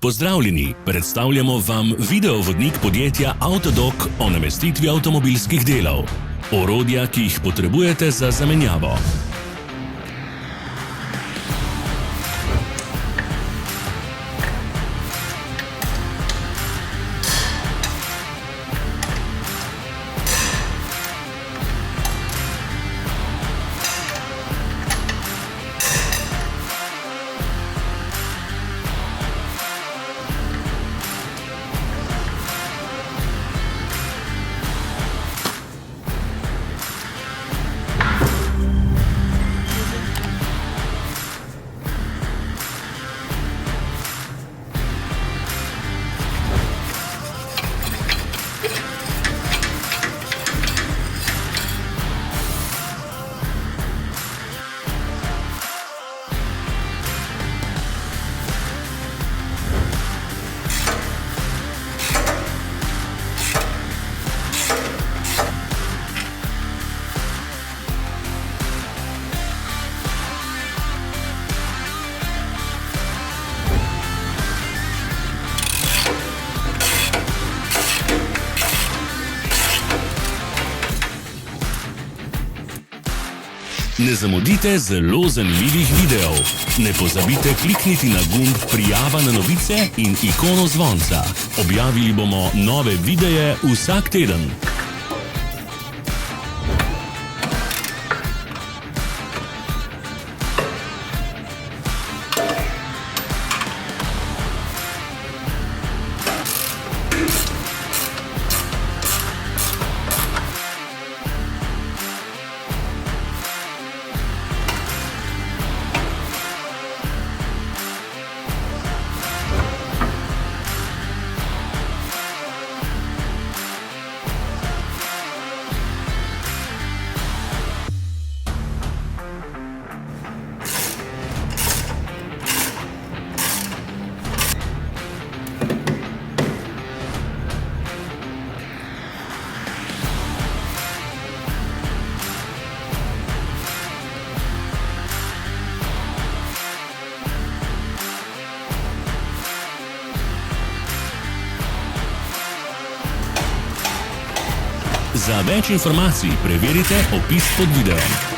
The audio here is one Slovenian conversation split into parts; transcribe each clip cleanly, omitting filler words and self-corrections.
Pozdravljeni, predstavljamo vam videovodnik podjetja Avtodok o namestitvi avtomobilskih delov. Orodja, ki jih potrebujete za zamenjavo. Ne zamudite zelo zanimivih videov. Ne pozabite klikniti na gumb prijava na novice in ikono zvonca. Objavili bomo nove videe vsak teden. Za več informacij preverite opis pod videom.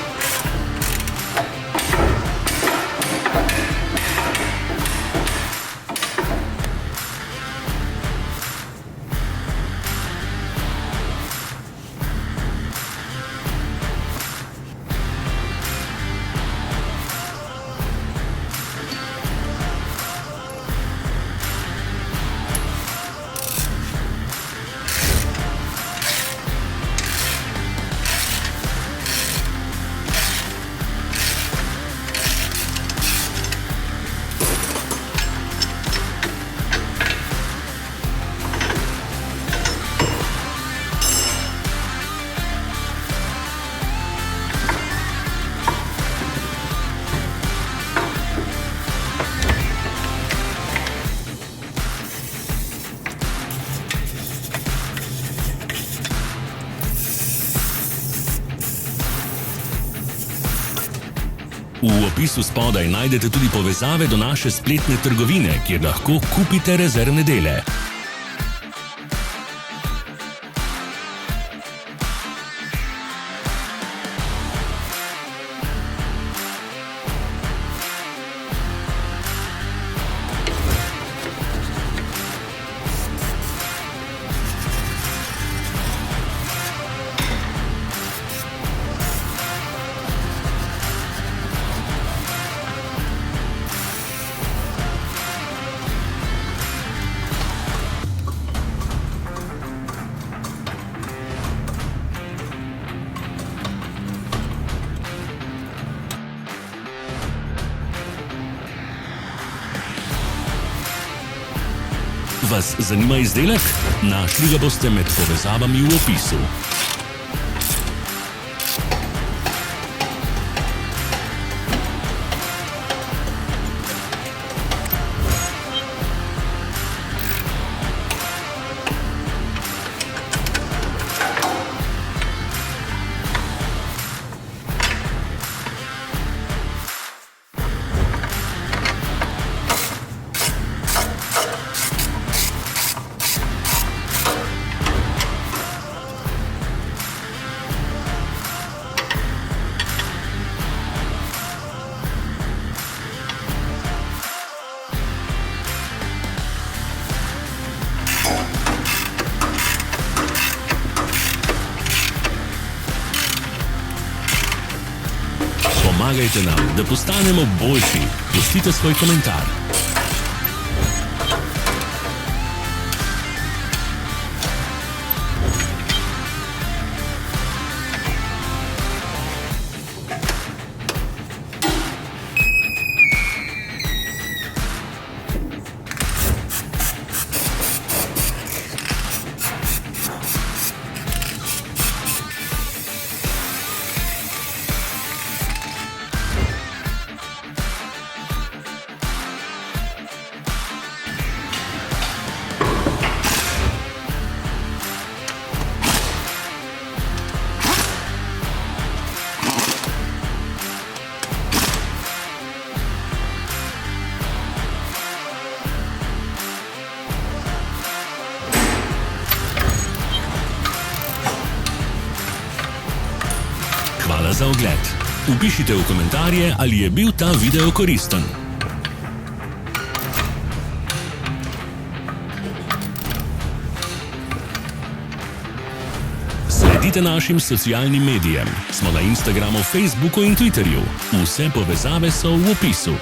V opisu spodaj najdete tudi povezave do naše spletne trgovine, kjer lahko kupite rezervne dele. Vas zanima izdelek? Našli ga boste med povezavami v opisu. Pomagajte nam, da postanemo boljši. Pustite svoj komentar. Hvala za ogled. Vpišite v komentarje, ali je bil ta video koristen. Sledite našim socialnim medijem. Smo na Instagramu, Facebooku in Twitterju. Vse povezave so v opisu.